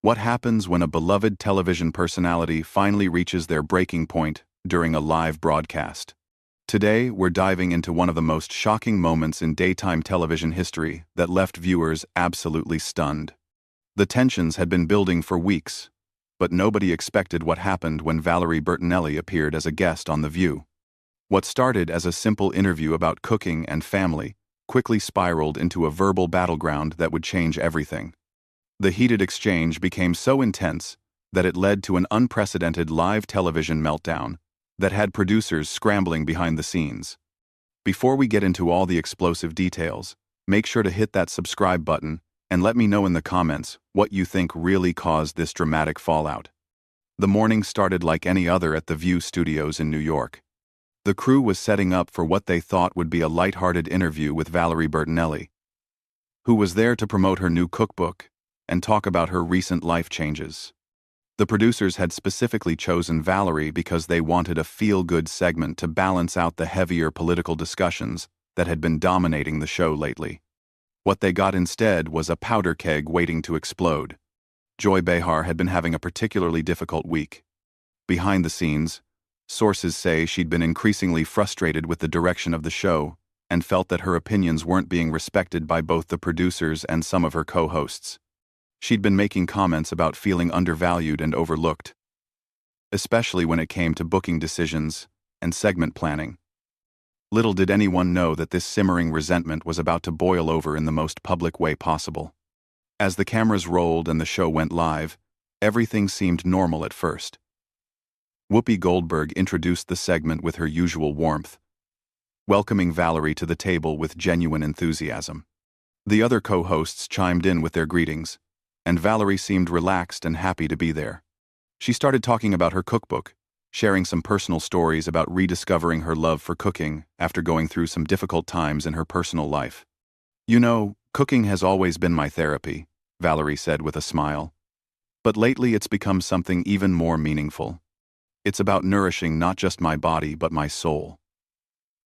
What happens when a beloved television personality finally reaches their breaking point during a live broadcast? Today, we're diving into one of the most shocking moments in daytime television history that left viewers absolutely stunned. The tensions had been building for weeks, but nobody expected what happened when Valerie Bertinelli appeared as a guest on The View. What started as a simple interview about cooking and family quickly spiraled into a verbal battleground that would change everything. The heated exchange became so intense that it led to an unprecedented live television meltdown that had producers scrambling behind the scenes. Before we get into all the explosive details, make sure to hit that subscribe button and let me know in the comments what you think really caused this dramatic fallout. The morning started like any other at the View studios in New York. The crew was setting up for what they thought would be a light-hearted interview with Valerie Bertinelli, who was there to promote her new cookbook and talk about her recent life changes. The producers had specifically chosen Valerie because they wanted a feel-good segment to balance out the heavier political discussions that had been dominating the show lately. What they got instead was a powder keg waiting to explode. Joy Behar had been having a particularly difficult week. Behind the scenes, sources say she'd been increasingly frustrated with the direction of the show and felt that her opinions weren't being respected by both the producers and some of her co-hosts. She'd been making comments about feeling undervalued and overlooked, especially when it came to booking decisions and segment planning. Little did anyone know that this simmering resentment was about to boil over in the most public way possible. As the cameras rolled and the show went live, everything seemed normal at first. Whoopi Goldberg introduced the segment with her usual warmth, welcoming Valerie to the table with genuine enthusiasm. The other co-hosts chimed in with their greetings, and Valerie seemed relaxed and happy to be there. She started talking about her cookbook, sharing some personal stories about rediscovering her love for cooking after going through some difficult times in her personal life. "You know, cooking has always been my therapy," Valerie said with a smile. "But lately it's become something even more meaningful. It's about nourishing not just my body but my soul."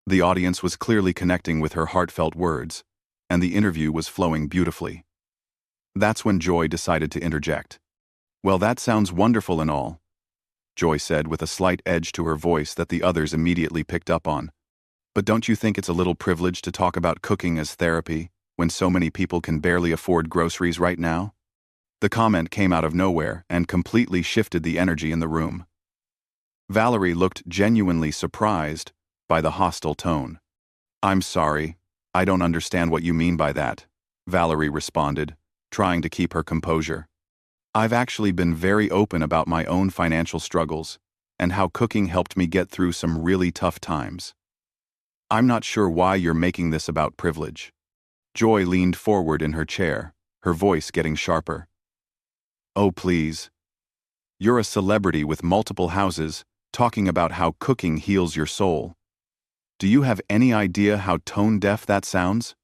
The audience was clearly connecting with her heartfelt words, and the interview was flowing beautifully. That's when Joy decided to interject. "Well, that sounds wonderful and all," Joy said with a slight edge to her voice that the others immediately picked up on. "But don't you think it's a little privileged to talk about cooking as therapy when so many people can barely afford groceries right now?" The comment came out of nowhere and completely shifted the energy in the room. Valerie looked genuinely surprised by the hostile tone. "I'm sorry, I don't understand what you mean by that," Valerie responded, trying to keep her composure. "I've actually been very open about my own financial struggles and how cooking helped me get through some really tough times. I'm not sure why you're making this about privilege." Joy leaned forward in her chair, her voice getting sharper. "Oh, please. You're a celebrity with multiple houses talking about how cooking heals your soul. Do you have any idea how tone-deaf that sounds?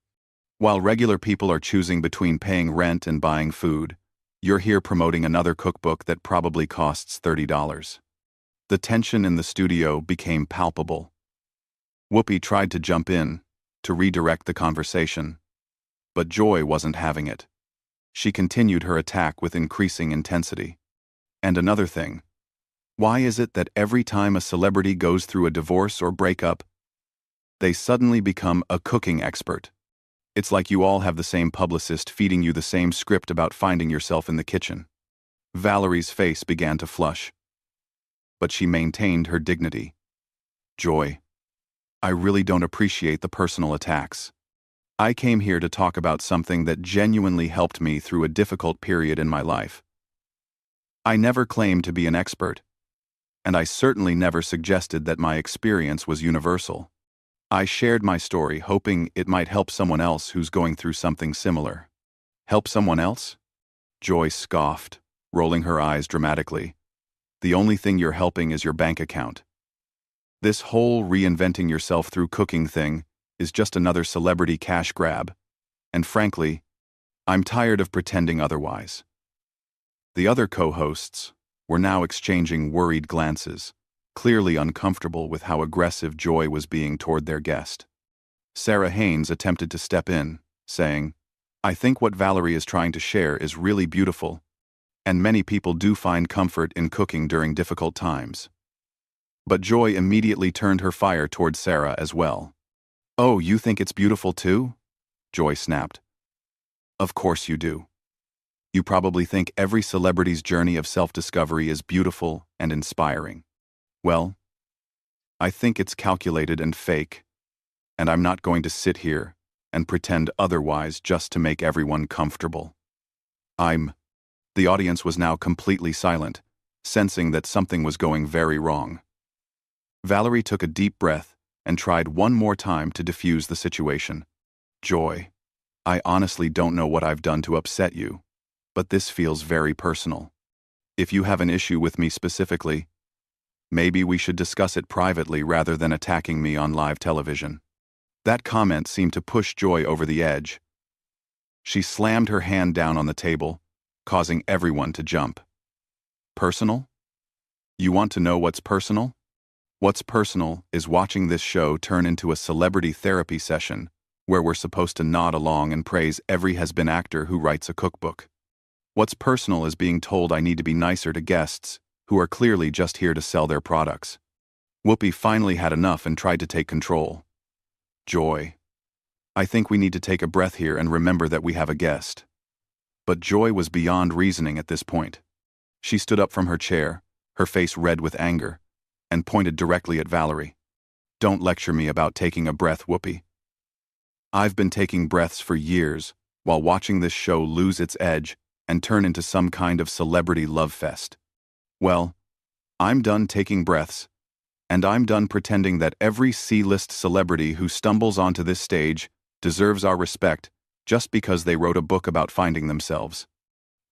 While regular people are choosing between paying rent and buying food, you're here promoting another cookbook that probably costs $30. The tension in the studio became palpable. Whoopi tried to jump in, to redirect the conversation, but Joy wasn't having it. She continued her attack with increasing intensity. "And another thing, why is it that every time a celebrity goes through a divorce or breakup, they suddenly become a cooking expert? It's like you all have the same publicist feeding you the same script about finding yourself in the kitchen." Valerie's face began to flush, but she maintained her dignity. "Joy, I really don't appreciate the personal attacks. I came here to talk about something that genuinely helped me through a difficult period in my life. I never claimed to be an expert, and I certainly never suggested that my experience was universal. I shared my story hoping it might help someone else who's going through something similar." "Help someone else?" Joy scoffed, rolling her eyes dramatically. "The only thing you're helping is your bank account. This whole reinventing yourself through cooking thing is just another celebrity cash grab, and frankly, I'm tired of pretending otherwise." The other co-hosts were now exchanging worried glances, clearly uncomfortable with how aggressive Joy was being toward their guest. Sarah Haynes attempted to step in, saying, "I think what Valerie is trying to share is really beautiful, and many people do find comfort in cooking during difficult times. But Joy immediately turned her fire toward Sarah as well. "Oh, you think it's beautiful too?" Joy snapped. "Of course you do. You probably think every celebrity's journey of self-discovery is beautiful and inspiring. Well, I think it's calculated and fake, and I'm not going to sit here and pretend otherwise just to make everyone comfortable. The audience was now completely silent, sensing that something was going very wrong. Valerie took a deep breath and tried one more time to diffuse the situation. "Joy, I honestly don't know what I've done to upset you, but this feels very personal. If you have an issue with me specifically, maybe we should discuss it privately rather than attacking me on live television." That comment seemed to push Joy over the edge. She slammed her hand down on the table, causing everyone to jump. "Personal? You want to know what's personal? What's personal is watching this show turn into a celebrity therapy session where we're supposed to nod along and praise every has-been actor who writes a cookbook. What's personal is being told I need to be nicer to guests who are clearly just here to sell their products." Whoopi finally had enough and tried to take control. "Joy, I think we need to take a breath here and remember that we have a guest." But Joy was beyond reasoning at this point. She stood up from her chair, her face red with anger, and pointed directly at Valerie. "Don't lecture me about taking a breath, Whoopi. I've been taking breaths for years while watching this show lose its edge and turn into some kind of celebrity love fest. Well, I'm done taking breaths, and I'm done pretending that every C-list celebrity who stumbles onto this stage deserves our respect just because they wrote a book about finding themselves."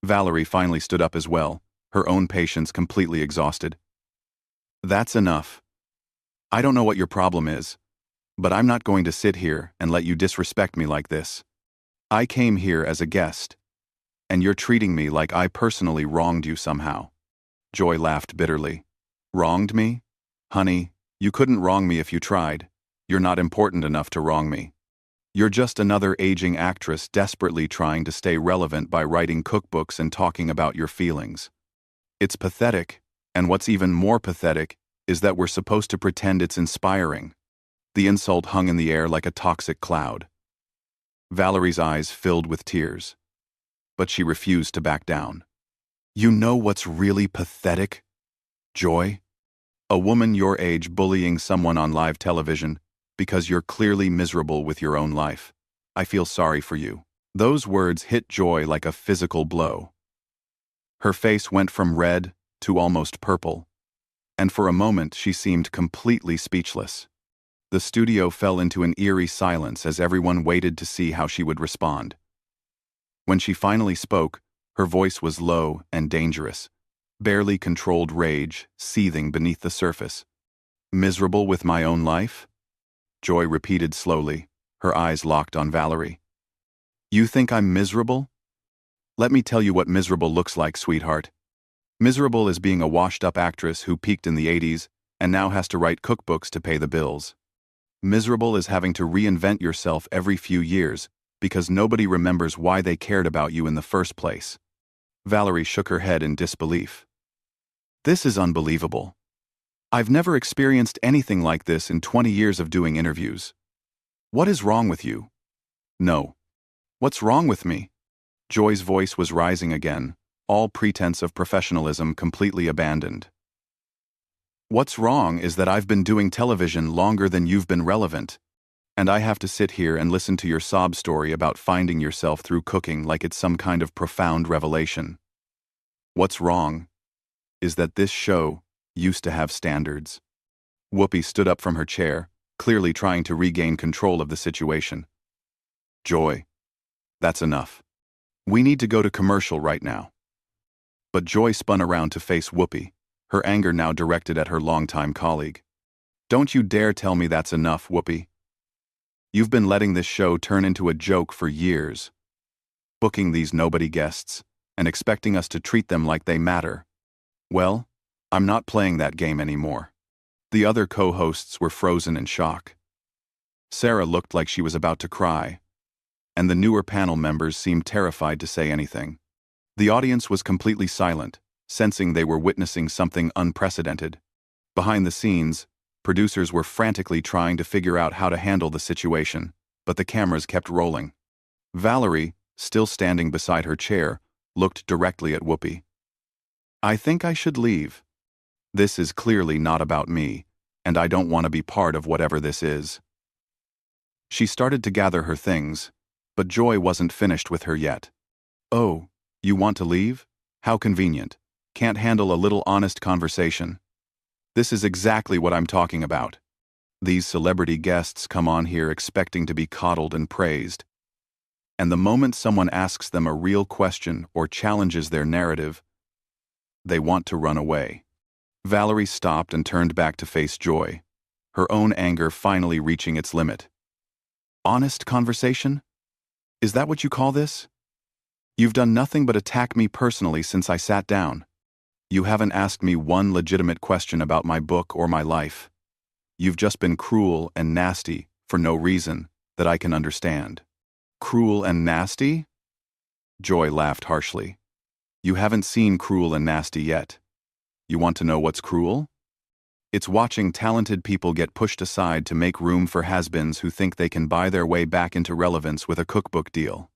Valerie finally stood up as well, her own patience completely exhausted. "That's enough. I don't know what your problem is, but I'm not going to sit here and let you disrespect me like this. I came here as a guest, and you're treating me like I personally wronged you somehow." Joy laughed bitterly. "Wronged me? Honey, you couldn't wrong me if you tried. You're not important enough to wrong me. You're just another aging actress desperately trying to stay relevant by writing cookbooks and talking about your feelings. It's pathetic, and what's even more pathetic is that we're supposed to pretend it's inspiring." The insult hung in the air like a toxic cloud. Valerie's eyes filled with tears, but she refused to back down. "You know what's really pathetic, Joy? A woman your age bullying someone on live television because you're clearly miserable with your own life. I feel sorry for you." Those words hit Joy like a physical blow. Her face went from red to almost purple, and for a moment she seemed completely speechless. The studio fell into an eerie silence as everyone waited to see how she would respond. When she finally spoke, her voice was low and dangerous, barely controlled rage seething beneath the surface. "Miserable with my own life?" Joy repeated slowly, her eyes locked on Valerie. "You think I'm miserable? Let me tell you what miserable looks like, sweetheart. Miserable is being a washed-up actress who peaked in the 80s and now has to write cookbooks to pay the bills. Miserable is having to reinvent yourself every few years because nobody remembers why they cared about you in the first place." Valerie shook her head in disbelief. "This is unbelievable. I've never experienced anything like this in 20 years of doing interviews. What is wrong with you?" "No. What's wrong with me?" Joy's voice was rising again, all pretense of professionalism completely abandoned. "What's wrong is that I've been doing television longer than you've been relevant, and I have to sit here and listen to your sob story about finding yourself through cooking like it's some kind of profound revelation. What's wrong is that this show used to have standards." Whoopi stood up from her chair, clearly trying to regain control of the situation. "Joy, that's enough. We need to go to commercial right now." But Joy spun around to face Whoopi, her anger now directed at her longtime colleague. "Don't you dare tell me that's enough, Whoopi. You've been letting this show turn into a joke for years, booking these nobody guests and expecting us to treat them like they matter. Well, I'm not playing that game anymore." The other co-hosts were frozen in shock. Sarah looked like she was about to cry, and the newer panel members seemed terrified to say anything. The audience was completely silent, sensing they were witnessing something unprecedented. Behind the scenes, producers were frantically trying to figure out how to handle the situation, but the cameras kept rolling. Valerie, still standing beside her chair, looked directly at Whoopi. "I think I should leave. This is clearly not about me, and I don't want to be part of whatever this is." She started to gather her things, but Joy wasn't finished with her yet. "Oh, you want to leave? How convenient. Can't handle a little honest conversation. This is exactly what I'm talking about. These celebrity guests come on here expecting to be coddled and praised. And the moment someone asks them a real question or challenges their narrative, they want to run away." Valerie stopped and turned back to face Joy, her own anger finally reaching its limit. "Honest conversation? Is that what you call this? You've done nothing but attack me personally since I sat down. You haven't asked me one legitimate question about my book or my life. You've just been cruel and nasty for no reason that I can understand." "Cruel and nasty?" Joy laughed harshly. "You haven't seen Cruel and Nasty yet. You want to know what's cruel? It's watching talented people get pushed aside to make room for has-beens who think they can buy their way back into relevance with a cookbook deal.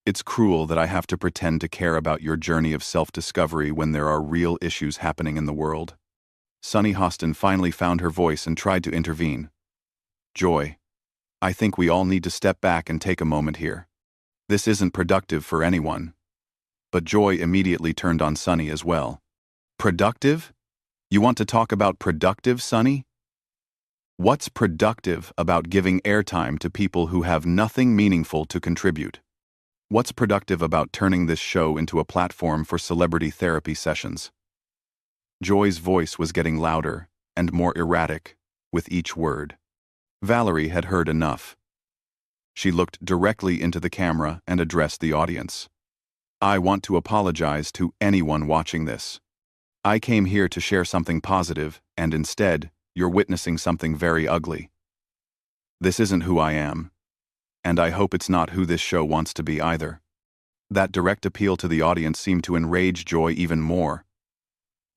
It's cruel that I have to pretend to care about your journey of self-discovery when there are real issues happening in the world." Sunny Hostin finally found her voice and tried to intervene. "Joy, I think we all need to step back and take a moment here. This isn't productive for anyone." But Joy immediately turned on Sunny as well. "Productive? You want to talk about productive, Sunny? What's productive about giving airtime to people who have nothing meaningful to contribute? What's productive about turning this show into a platform for celebrity therapy sessions?" Joy's voice was getting louder and more erratic with each word. Valerie had heard enough. She looked directly into the camera and addressed the audience. "I want to apologize to anyone watching this. I came here to share something positive, and instead, you're witnessing something very ugly. This isn't who I am, and I hope it's not who this show wants to be either." That direct appeal to the audience seemed to enrage Joy even more.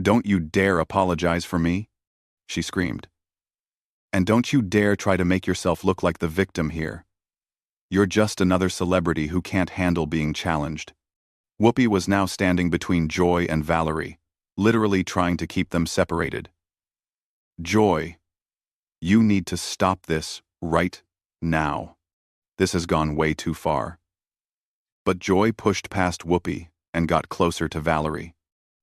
"Don't you dare apologize for me," she screamed. "And don't you dare try to make yourself look like the victim here. You're just another celebrity who can't handle being challenged." Whoopi was now standing between Joy and Valerie, literally trying to keep them separated. "Joy, you need to stop this right now. This has gone way too far." But Joy pushed past Whoopi and got closer to Valerie.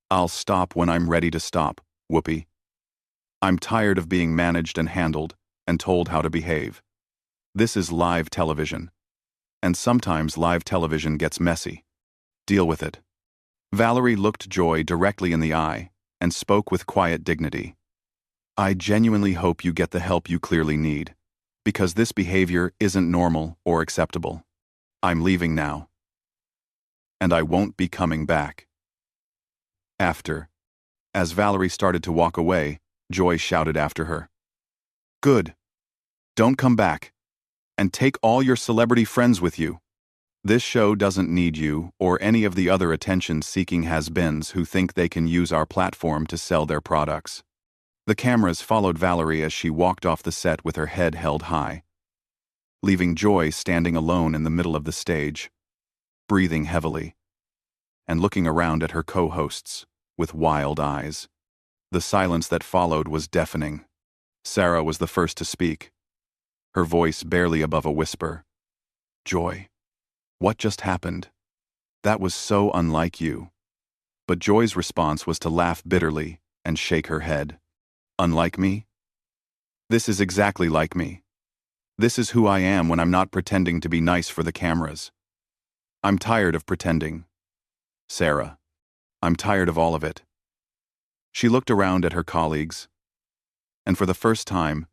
"I'll stop when I'm ready to stop, Whoopi. I'm tired of being managed and handled and told how to behave. This is live television. And sometimes live television gets messy. Deal with it." Valerie looked Joy directly in the eye and spoke with quiet dignity. "I genuinely hope you get the help you clearly need, because this behavior isn't normal or acceptable. I'm leaving now. And I won't be coming back." As Valerie started to walk away, Joy shouted after her. "Good. Don't come back. And take all your celebrity friends with you. This show doesn't need you or any of the other attention-seeking has-beens who think they can use our platform to sell their products." The cameras followed Valerie as she walked off the set with her head held high, leaving Joy standing alone in the middle of the stage, breathing heavily, and looking around at her co-hosts with wild eyes. The silence that followed was deafening. Sarah was the first to speak, her voice barely above a whisper. "Joy, what just happened? That was so unlike you." But Joy's response was to laugh bitterly and shake her head. "Unlike me? This is exactly like me. This is who I am when I'm not pretending to be nice for the cameras. I'm tired of pretending. Sarah, I'm tired of all of it." She looked around at her colleagues, and for the first time,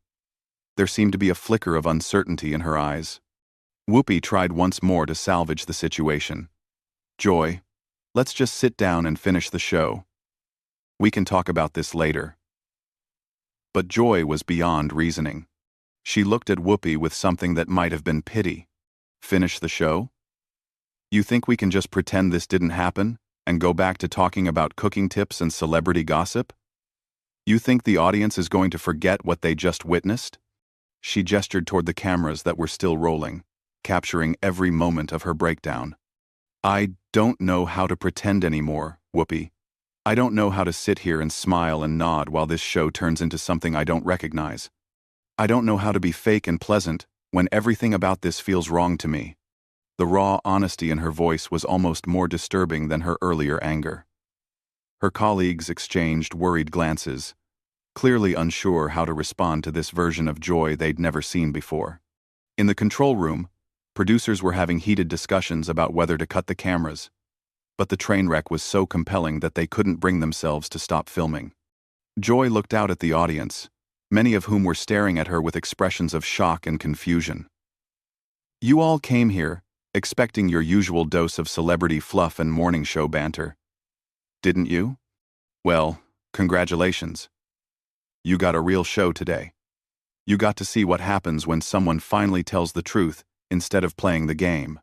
there seemed to be a flicker of uncertainty in her eyes. Whoopi tried once more to salvage the situation. "Joy, let's just sit down and finish the show. We can talk about this later." But Joy was beyond reasoning. She looked at Whoopi with something that might have been pity. "Finish the show? You think we can just pretend this didn't happen? and go back to talking about cooking tips and celebrity gossip? You think the audience is going to forget what they just witnessed? She gestured toward the cameras that were still rolling, capturing every moment of her breakdown. I don't know how to pretend anymore, Whoopi. I don't know how to sit here and smile and nod while this show turns into something I don't recognize. I don't know how to be fake and pleasant when everything about this feels wrong to me. The raw honesty in her voice was almost more disturbing than her earlier anger. Her colleagues exchanged worried glances, clearly unsure how to respond to this version of Joy they'd never seen before. In the control room, producers were having heated discussions about whether to cut the cameras, but the train wreck was so compelling that they couldn't bring themselves to stop filming. Joy looked out at the audience, many of whom were staring at her with expressions of shock and confusion. You all came here, expecting your usual dose of celebrity fluff and morning show banter. Didn't you? Well, congratulations. You got a real show today. You got to see what happens when someone finally tells the truth instead of playing the game.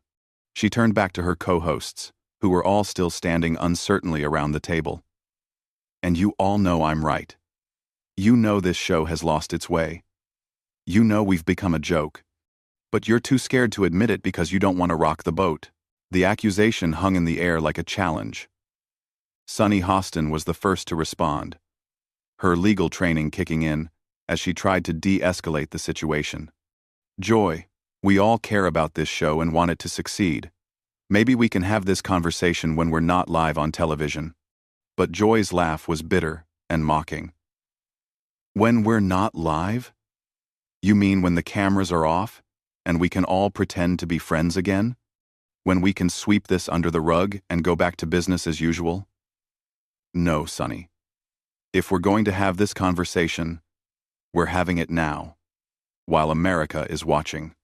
She turned back to her co-hosts, who were all still standing uncertainly around the table. And you all know I'm right. You know this show has lost its way. You know we've become a joke. But you're too scared to admit it because you don't want to rock the boat. The accusation hung in the air like a challenge. Sunny Hostin was the first to respond, her legal training kicking in as she tried to de-escalate the situation. Joy, we all care about this show and want it to succeed. Maybe we can have this conversation when we're not live on television. But Joy's laugh was bitter and mocking. When we're not live? You mean when the cameras are off, and we can all pretend to be friends again? When we can sweep this under the rug and go back to business as usual? No, Sunny. If we're going to have this conversation, we're having it now, while America is watching.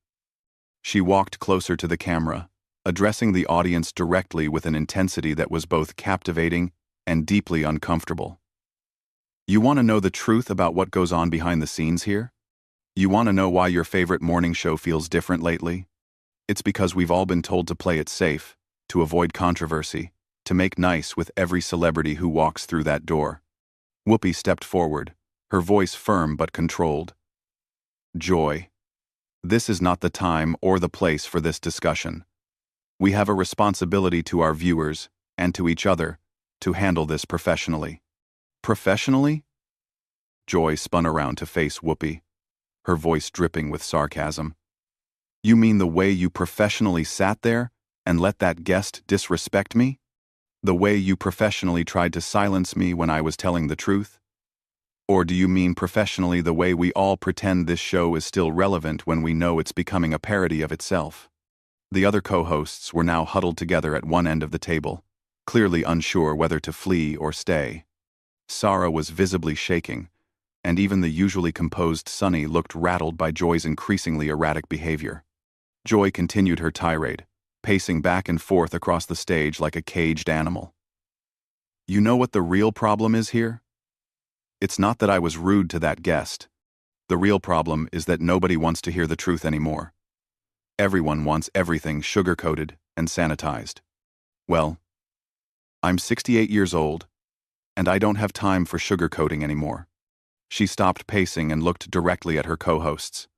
She walked closer to the camera, addressing the audience directly with an intensity that was both captivating and deeply uncomfortable. You want to know the truth about what goes on behind the scenes here? You want to know why your favorite morning show feels different lately? It's because we've all been told to play it safe, to avoid controversy, to make nice with every celebrity who walks through that door. Whoopi stepped forward, her voice firm but controlled. Joy, this is not the time or the place for this discussion. We have a responsibility to our viewers, and to each other, to handle this professionally. Professionally? Joy spun around to face Whoopi, her voice dripping with sarcasm. You mean the way you professionally sat there and let that guest disrespect me? The way you professionally tried to silence me when I was telling the truth? Or do you mean professionally the way we all pretend this show is still relevant when we know it's becoming a parody of itself? The other co-hosts were now huddled together at one end of the table, clearly unsure whether to flee or stay. Sarah was visibly shaking, and even the usually composed Sunny looked rattled by Joy's increasingly erratic behavior. Joy continued her tirade, pacing back and forth across the stage like a caged animal. You know what the real problem is here? It's not that I was rude to that guest. The real problem is that nobody wants to hear the truth anymore. Everyone wants everything sugar-coated and sanitized. Well, I'm 68 years old, and I don't have time for sugar-coating anymore. She stopped pacing and looked directly at her co-hosts.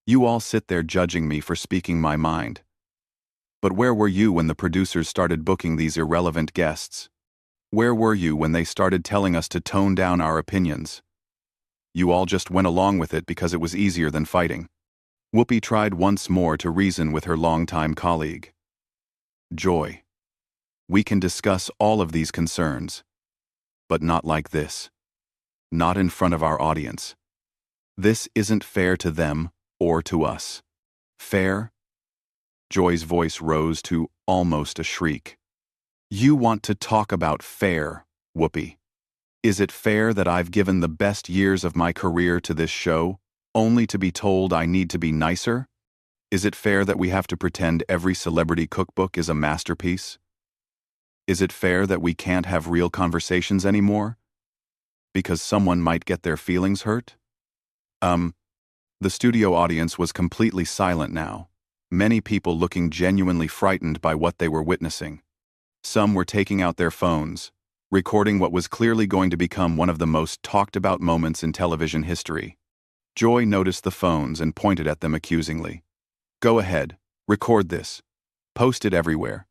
You all sit there judging me for speaking my mind. But where were you when the producers started booking these irrelevant guests? Where were you when they started telling us to tone down our opinions? You all just went along with it because it was easier than fighting. Whoopi tried once more to reason with her longtime colleague. Joy, we can discuss all of these concerns, but not like this. Not in front of our audience. This isn't fair to them or to us. Fair? Joy's voice rose to almost a shriek. You want to talk about fair, Whoopi. Is it fair that I've given the best years of my career to this show, only to be told I need to be nicer? Is it fair that we have to pretend every celebrity cookbook is a masterpiece? Is it fair that we can't have real conversations anymore? Because someone might get their feelings hurt? The studio audience was completely silent now, many people looking genuinely frightened by what they were witnessing. Some were taking out their phones, recording what was clearly going to become one of the most talked-about moments in television history. Joy noticed the phones and pointed at them accusingly. "Go ahead, record this. Post it everywhere.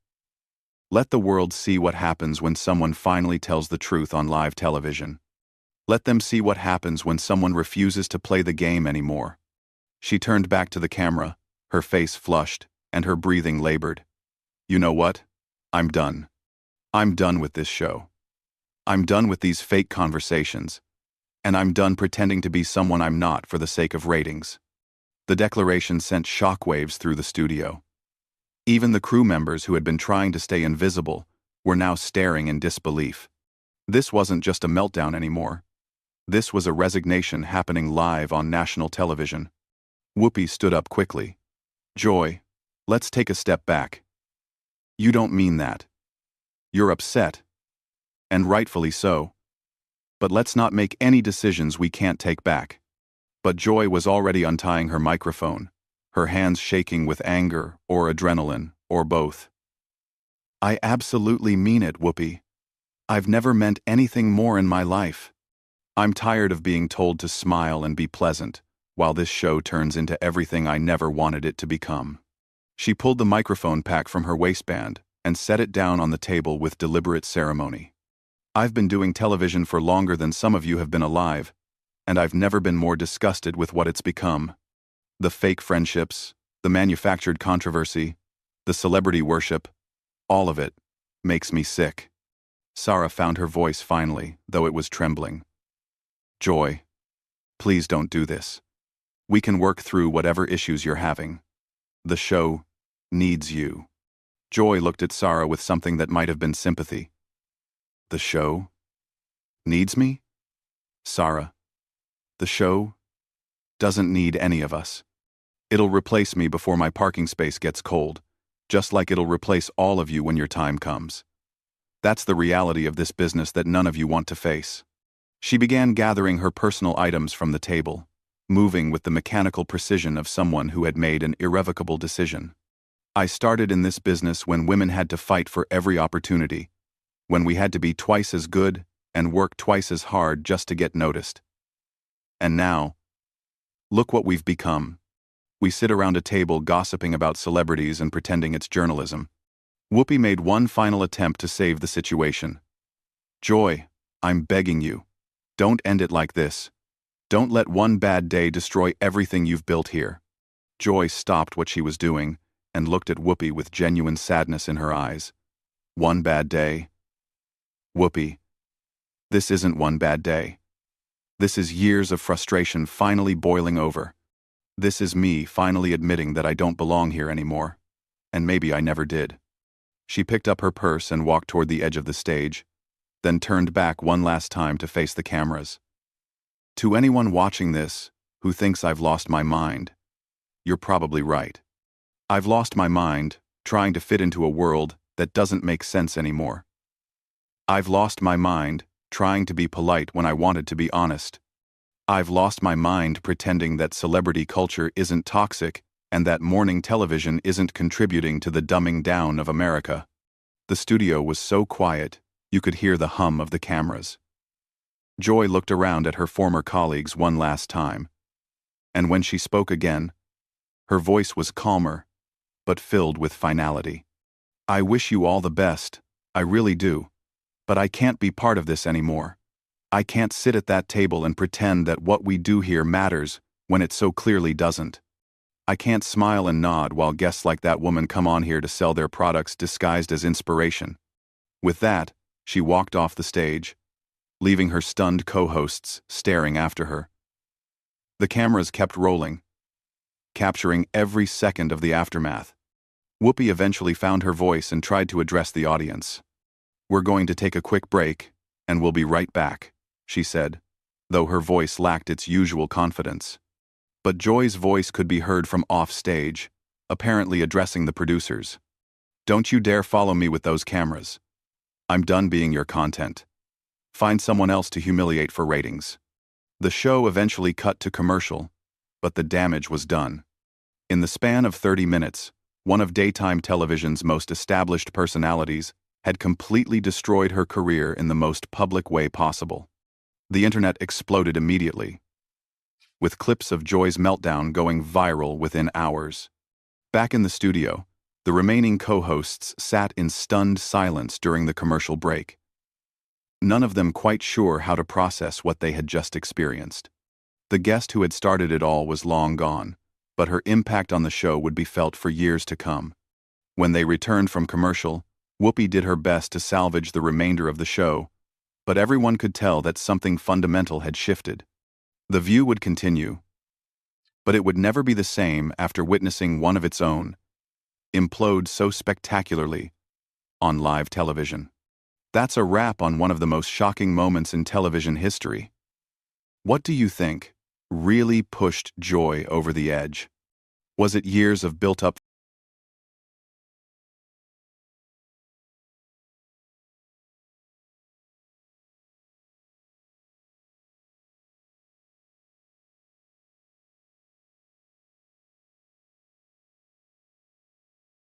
Let the world see what happens when someone finally tells the truth on live television. Let them see what happens when someone refuses to play the game anymore." She turned back to the camera, her face flushed, and her breathing labored. "You know what? I'm done. I'm done with this show. I'm done with these fake conversations. And I'm done pretending to be someone I'm not for the sake of ratings." The declaration sent shockwaves through the studio. Even the crew members who had been trying to stay invisible were now staring in disbelief. This wasn't just a meltdown anymore. This was a resignation happening live on national television. Whoopi stood up quickly. "Joy, let's take a step back. You don't mean that. You're upset. And rightfully so. But let's not make any decisions we can't take back." But Joy was already untying her microphone, her hands shaking with anger or adrenaline, or both. "I absolutely mean it, Whoopi. I've never meant anything more in my life. I'm tired of being told to smile and be pleasant, while this show turns into everything I never wanted it to become." She pulled the microphone pack from her waistband and set it down on the table with deliberate ceremony. "I've been doing television for longer than some of you have been alive, and I've never been more disgusted with what it's become. The fake friendships, the manufactured controversy, the celebrity worship, all of it makes me sick." Sarah found her voice finally, though it was trembling. "Joy, please don't do this. We can work through whatever issues you're having. The show needs you." Joy looked at Sarah with something that might have been sympathy. "The show needs me?" "Sarah, the show doesn't need any of us. It'll replace me before my parking space gets cold, just like it'll replace all of you when your time comes. That's the reality of this business that none of you want to face." She began gathering her personal items from the table, moving with the mechanical precision of someone who had made an irrevocable decision. "I started in this business when women had to fight for every opportunity, when we had to be twice as good and work twice as hard just to get noticed. And now, look what we've become. We sit around a table gossiping about celebrities and pretending it's journalism." Whoopi made one final attempt to save the situation. "Joy, I'm begging you. Don't end it like this. Don't let one bad day destroy everything you've built here." Joy stopped what she was doing and looked at Whoopi with genuine sadness in her eyes. "One bad day? Whoopi, this isn't one bad day. This is years of frustration finally boiling over. This is me finally admitting that I don't belong here anymore. And maybe I never did." She picked up her purse and walked toward the edge of the stage, then turned back one last time to face the cameras. "To anyone watching this who thinks I've lost my mind, you're probably right. I've lost my mind trying to fit into a world that doesn't make sense anymore. I've lost my mind trying to be polite when I wanted to be honest. I've lost my mind pretending that celebrity culture isn't toxic and that morning television isn't contributing to the dumbing down of America." The studio was so quiet, you could hear the hum of the cameras. Joy looked around at her former colleagues one last time. And when she spoke again, her voice was calmer, but filled with finality. "I wish you all the best, I really do. But I can't be part of this anymore. I can't sit at that table and pretend that what we do here matters when it so clearly doesn't. I can't smile and nod while guests like that woman come on here to sell their products disguised as inspiration." With that, she walked off the stage, leaving her stunned co-hosts staring after her. The cameras kept rolling, capturing every second of the aftermath. Whoopi eventually found her voice and tried to address the audience. "We're going to take a quick break, and we'll be right back," she said, though her voice lacked its usual confidence. But Joy's voice could be heard from off-stage, apparently addressing the producers. "Don't you dare follow me with those cameras. I'm done being your content. Find someone else to humiliate for ratings." The show eventually cut to commercial, but the damage was done. In the span of 30 minutes, one of daytime television's most established personalities had completely destroyed her career in the most public way possible. The internet exploded immediately, with clips of Joy's meltdown going viral within hours. Back in the studio, the remaining co-hosts sat in stunned silence during the commercial break, none of them quite sure how to process what they had just experienced. The guest who had started it all was long gone, but her impact on the show would be felt for years to come. When they returned from commercial, Whoopi did her best to salvage the remainder of the show, but everyone could tell that something fundamental had shifted. The View would continue, but it would never be the same after witnessing one of its own implode so spectacularly on live television. That's a wrap on one of the most shocking moments in television history. What do you think really pushed Joy over the edge? Was it years of built-up